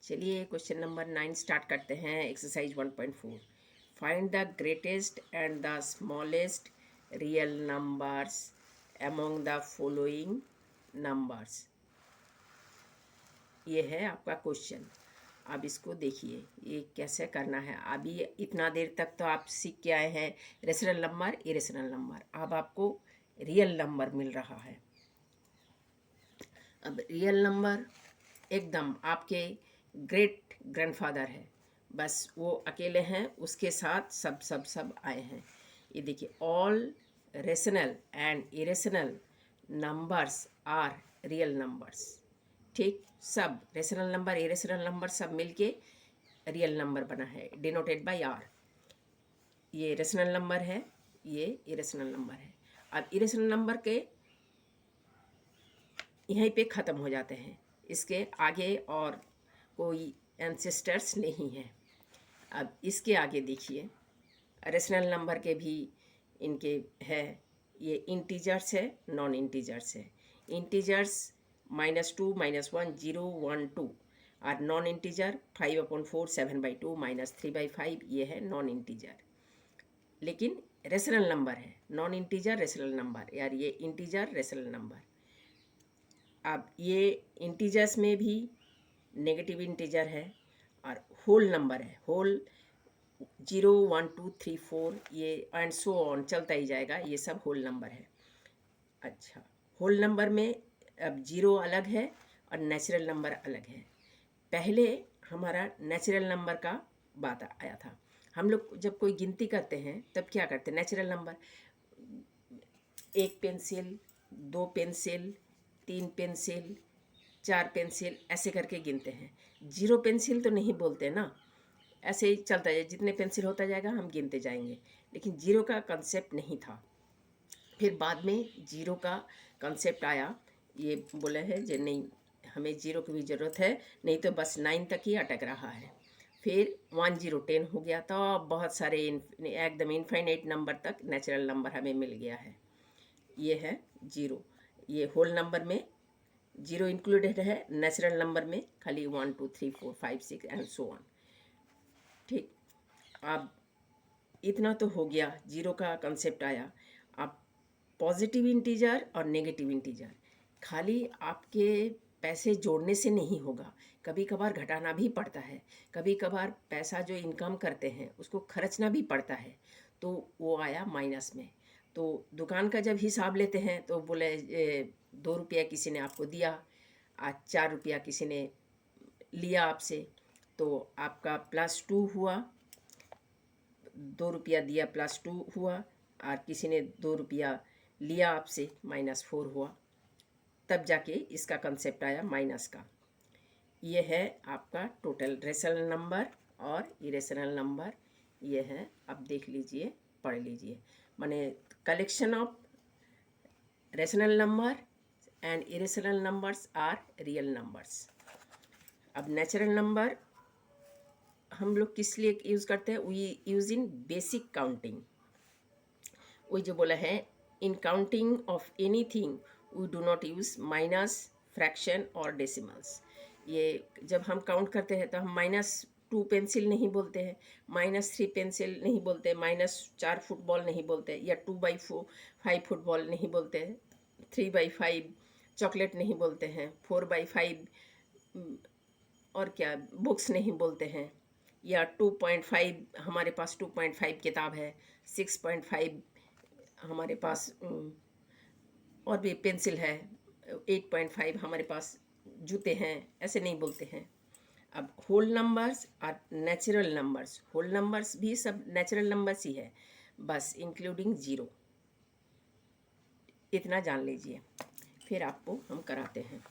चलिए question number 9 start करते हैं। Exercise 1.4, find the greatest and the smallest real numbers among the following numbers. ये है आपका क्वेश्चन। अब इसको देखिए ये कैसे करना है। अभी इतना देर तक तो आप सीख के आए हैं रेशनल नंबर, इरेशनल नंबर। अब आपको रियल नंबर मिल रहा है। अब रियल नंबर एकदम आपके ग्रेट ग्रैंडफादर है, बस वो अकेले हैं, उसके साथ सब आए हैं। ये देखिए, all rational and irrational numbers are real numbers. ठीक, सब रेशनल नंबर इरेशनल नंबर सब मिलके रियल नंबर बना है, डिनोटेड बाय आर। ये रेशनल नंबर है, ये इरेशनल नंबर है। अब इरेशनल नंबर के यहीं पे ख़त्म हो जाते हैं, इसके आगे और कोई एंसेस्टर्स नहीं है। अब इसके आगे देखिए, रेशनल नंबर के भी इनके है। ये इंटीजर्स है, नॉन इंटीजर्स है। इंटीजर्स -2, -1, 0, 1, 2 और नॉन इंटीजर 5/4, 7/2, -3/5, ये है नॉन इंटीजर। लेकिन रेशनल नंबर है, नॉन इंटीजर रेशनल नंबर, यार ये इंटीजर रेशनल नंबर। अब ये इंटीजर्स में भी नेगेटिव इंटीजर है और होल नंबर है, होल 0, 1, 2, 3, 4 ये एंड सो ऑन चलता ही जाएगा, ये सब होल नंबर है। अच्छा, होल नंबर में अब 0 अलग है और नेचुरल नंबर अलग है। पहले हमारा नेचुरल नंबर का बात आया था। हम लोग जब कोई गिनती करते हैं तब क्या करते हैं, natural number 1 pencil, 2 pencil, 3 pencil, 4 pencil ऐसे करके गिनते हैं। 0 पेंसिल तो नहीं बोलते ना, ऐसे ही चलता है, जितने पेंसिल होता जाएगा हम गिनते जाएंगे। लेकिन 0 का कंसेप्ट नहीं था। फिर बाद में 0 का कंसेप्ट आया। ये बोले है जो नहीं, हमें 0 की भी ज़रूरत है, नहीं तो बस 9 तक ही अटक रहा है। फिर 1, 0, 10 हो गया, तो बहुत सारे एकदम इनफाइनाइट नंबर तक नेचुरल नंबर हमें मिल गया है। ये है 0। ये होल नंबर में 0 इंक्लूडेड है, नेचुरल नंबर में खाली 1, 2, 3, 4, 5, 6 एंड सो ऑन। ठीक, अब इतना तो हो गया, 0 का कंसेप्ट आया। अब पॉजिटिव इंटीजर और नेगेटिव इंटीजर खाली आपके पैसे जोड़ने से नहीं होगा, कभी कभार घटाना भी पड़ता है। कभी कभार पैसा जो इनकम करते हैं उसको खर्चना भी पड़ता है, तो वो आया माइनस में। तो दुकान का जब हिसाब लेते हैं तो बोले 2 रुपया किसी ने आपको दिया, आज 4 रुपया किसी ने लिया आपसे, तो आपका +2 हुआ। 2 रुपया दिया +2 हुआ, और किसी ने 2 रुपया लिया आपसे, -4 हुआ। तब जाके इसका कंसेप्ट आया माइनस का। ये है आपका टोटल रेशनल नंबर और इरेशनल नंबर। ये है, अब देख लीजिए, पढ़ लीजिए। माने collection of rational number and irrational numbers are real numbers. अब नेचुरल नंबर हम लोग किस लिए यूज़ करते हैं, we use in basic counting. वही जो बोला है, in counting of anything we do not use minus, fraction और डेसिमल्स। ये जब हम काउंट करते हैं तो हम -2 पेंसिल नहीं बोलते हैं, -3 पेंसिल नहीं बोलते, -4 फुटबॉल नहीं बोलते, या 2/5 फुटबॉल नहीं बोलते, 3/5 चॉकलेट नहीं बोलते हैं, 4/5 और क्या बुक्स नहीं बोलते हैं, या 2.5 हमारे पास 2.5 किताब है, 6.5 हमारे पास और भी पेंसिल है, 8.5 हमारे पास जूते हैं, ऐसे नहीं बोलते हैं। अब होल नंबर्स और नेचुरल नंबर्स, होल नंबर्स भी सब नेचुरल नंबर्स ही है, बस इंक्लूडिंग 0। इतना जान लीजिए, फिर आपको हम कराते हैं।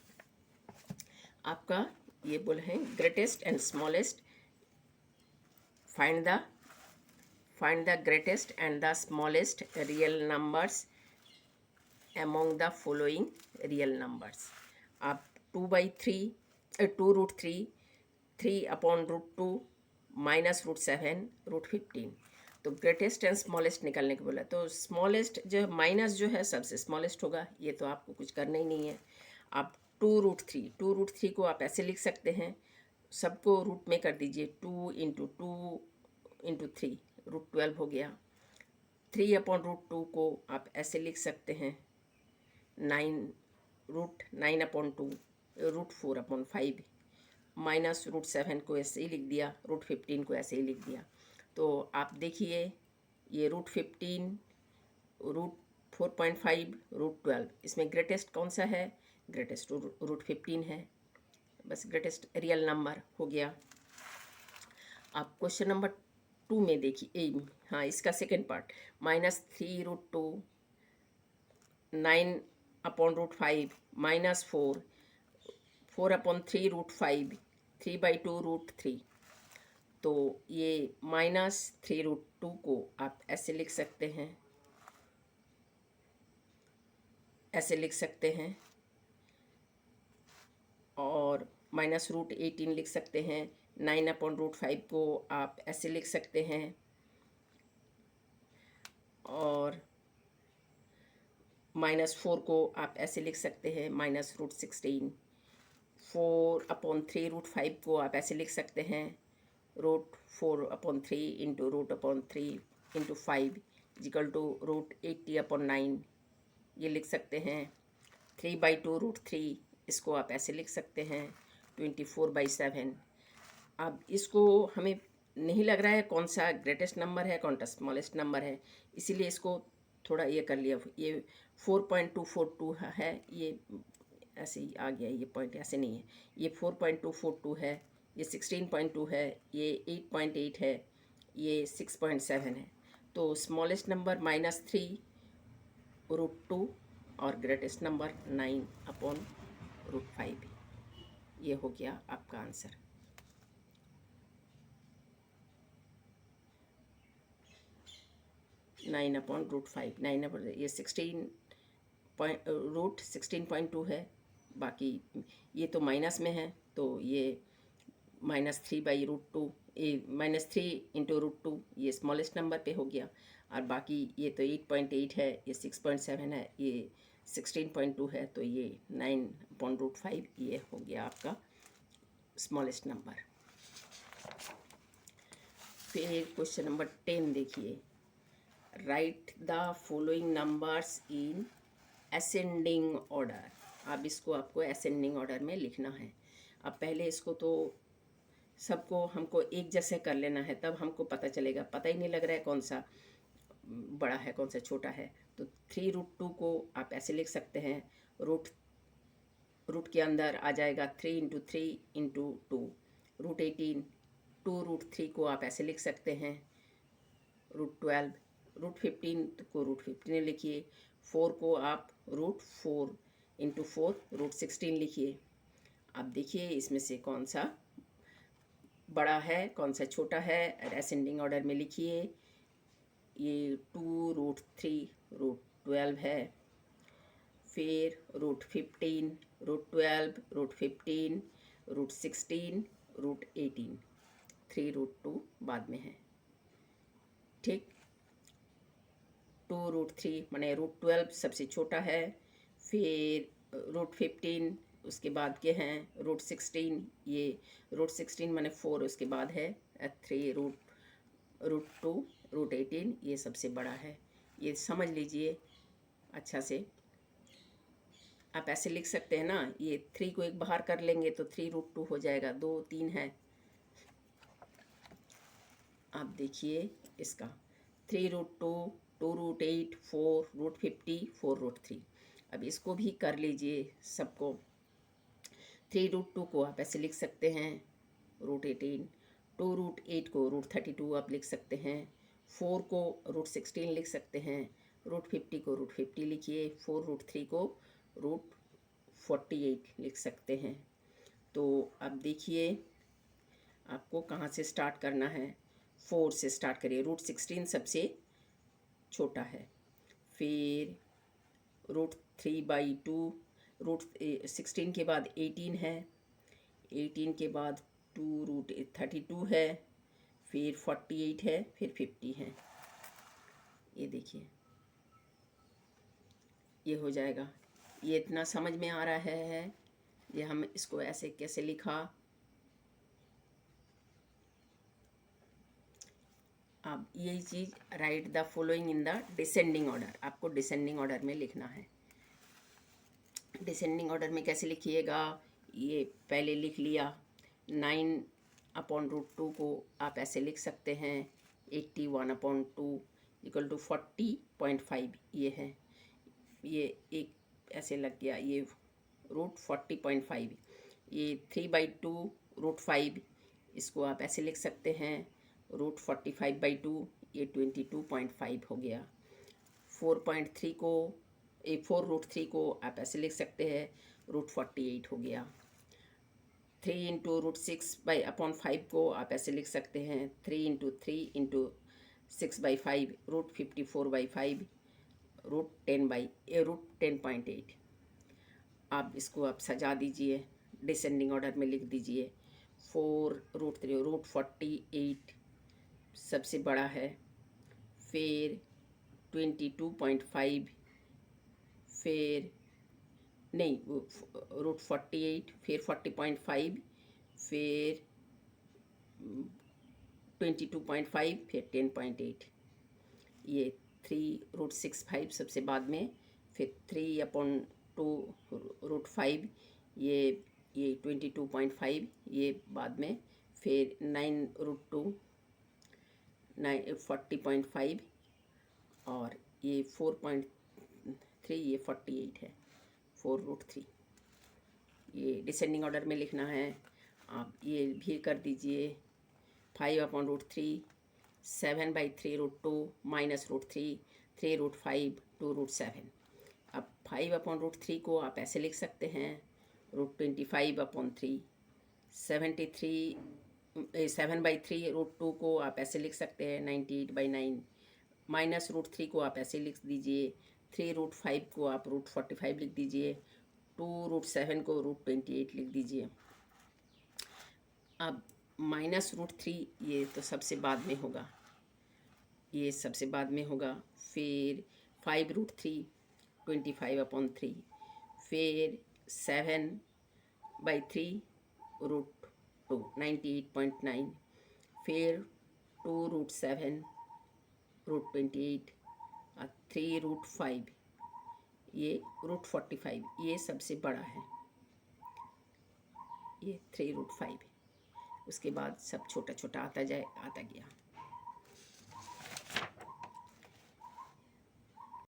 आपका ये बोल है greatest and smallest, find the greatest and the smallest real numbers among the following real numbers। आप 2/3 2√3, 3/√2, -√7, √15। तो ग्रेटेस्ट एंड स्मॉलेस्ट निकालने को बोला, तो स्मॉलेस्ट जो माइनस जो है सबसे स्मॉलेस्ट होगा, ये तो आपको कुछ करना ही नहीं है। आप 2√3 को आप ऐसे लिख सकते हैं, सबको रूट में कर दीजिए। 2 × 2 × 3 √12 हो गया। 3/√2 को आप ऐसे लिख सकते हैं 9√9/2 √4/5 माइनस √7 को ऐसे ही लिख दिया, √15 को ऐसे ही लिख दिया। तो आप देखिए ये √15 √4.5 √12 इसमें ग्रेटेस्ट कौन सा है? ग्रेटेस्ट √15 है। बस ग्रेटेस्ट रियल नंबर हो गया। आप क्वेश्चन नंबर 2 में देखिए, हाँ इसका सेकेंड पार्ट, -3√2 9/√5 -4 4/3 √5 3/2 √3। तो ये -3√2 को आप ऐसे लिख सकते हैं, ऐसे लिख सकते हैं, और -√18 लिख सकते हैं। 9/√5 को आप ऐसे लिख सकते हैं, और -4 को आप ऐसे लिख सकते हैं, -√16। 4/3 √5 को आप ऐसे लिख सकते हैं, √4/3 इंटू √3 इंटू 5 इक्वल टू √80/9 ये लिख सकते हैं। 3/2 √3 इसको आप ऐसे लिख सकते हैं, 24/7। अब इसको हमें नहीं लग रहा है कौन सा ग्रेटेस्ट नंबर है, कौन सा स्मॉलेस्ट नंबर है, इसीलिए इसको थोड़ा ये कर लिया। ये 4.242 है, ये ऐसे ही आ गया, ये पॉइंट ऐसे नहीं है। ये 4.242 है, ये 16.2 है, ये 8.8 है, ये 6.7 है। तो स्मॉलेस्ट नंबर -3√2 और ग्रेटेस्ट नंबर 9/√5। ये हो गया आपका आंसर। ये 16.2 है, बाकी ये तो माइनस में है, तो ये -3/√2, ये -3 × √2 ये स्मॉलेस्ट नंबर पे हो गया, और बाकी ये तो 8.8 है, ये 6.7 है, ये 16.2 है, तो ये 9/√5 ये हो गया आपका स्मॉलेस्ट नंबर। फिर क्वेश्चन नंबर 10 देखिए, right the following numbers in ascending order. अब इसको आपको असेंडिंग ऑर्डर में लिखना है। अब पहले इसको तो सबको हमको एक जैसे कर लेना है, तब हमको पता चलेगा। पता ही नहीं लग रहा है कौन सा बड़ा है कौन सा छोटा है। तो 3√2 को आप ऐसे लिख सकते हैं, रूट के अंदर आ जाएगा 3 × 3 × 2 √18। 2√3 को आप ऐसे लिख सकते हैं, √12। √15 को √15 लिखिए। 4 को आप √4 × 4 √16 लिखिए। अब देखिए इसमें से कौन सा बड़ा है कौन सा छोटा है, असेंडिंग ऑर्डर में लिखिए। ये 2√3 √12 है, फिर √15 √12 √15 √16 √18, 3√2 बाद में है, ठीक। 2√3 माने √12 सबसे छोटा है, फिर √15 उसके बाद के हैं, √16 ये √16 माने 4 उसके बाद है, 3 √2 √18 ये सबसे बड़ा है। ये समझ लीजिए अच्छा से। आप ऐसे लिख सकते हैं ना, ये 3 को एक बाहर कर लेंगे तो 3√2 हो जाएगा, 2 3 है। आप देखिए इसका 3√2 2√8 4 √50 4√3। अब इसको भी कर लीजिए सबको। 3√2 को आप ऐसे लिख सकते हैं, √18। 2√8 को √32 आप लिख सकते हैं। 4 को √16 लिख सकते हैं। √50 को √50 लिखिए। 4√3 को √48 लिख सकते हैं। तो अब देखिए आपको कहाँ से स्टार्ट करना है। 4 से स्टार्ट करिए। √16 सबसे छोटा है, फिर √3/2, √16 के बाद 18 है, 18 के बाद 2√32 है, फिर 48 है, फिर 50 है। ये देखिए ये हो जाएगा। ये इतना समझ में आ रहा है ये हम इसको ऐसे कैसे लिखा, अब यही चीज़ write the following in the descending order, आपको डिसेंडिंग ऑर्डर में लिखना है। डिसेंडिंग ऑर्डर में कैसे लिखिएगा, ये पहले लिख लिया 9/√2 को आप ऐसे लिख सकते हैं 81/2 इक्वल टू 40.5, ये है, ये एक ऐसे लग गया, ये √40.5, ये 3/2√5, इसको आप ऐसे लिख सकते हैं √45/2, ये 22.5 हो गया। 4.3 को 4√3 को आप ऐसे लिख सकते हैं √48 हो गया। 3 इंटू √6/5 को आप ऐसे लिख सकते हैं 3 इंटू 3 इंटू 6/5 √54/5 √10.8। आप इसको आप सजा दीजिए, डिसेंडिंग ऑर्डर में लिख दीजिए। 4√3 √48 सबसे बड़ा है, फिर 22.5, फिर नहीं √48, फिर 40.5, फिर 22.5, फिर 10.8, ये 3√65 सबसे बाद में, फिर 3/2√5, ये 22.5, ये बाद में, फिर 9√2 40.5, और ये 4.3, ये 48 है 4√3। ये डिसेंडिंग ऑर्डर में लिखना है, आप ये भी कर दीजिए। 5/√3 7/3√2 -√3 3√5 2√7। अब 5/√3 को आप ऐसे लिख सकते हैं √25/3। 7/3√2 को आप ऐसे लिख सकते हैं 98/9। -√3 को आप ऐसे लिख दीजिए। 3√5 को आप √45 लिख दीजिए। 2√7 को √28 लिख दीजिए। अब -√3 ये तो सबसे बाद में होगा, ये सबसे बाद में होगा। फिर 5√3 25/3, फिर 7/3√2 98.9, फिर 2√7 √28 और 3√5 ये √45, ये सबसे बड़ा है, ये 3√5। उसके बाद सब छोटा छोटा आता गया।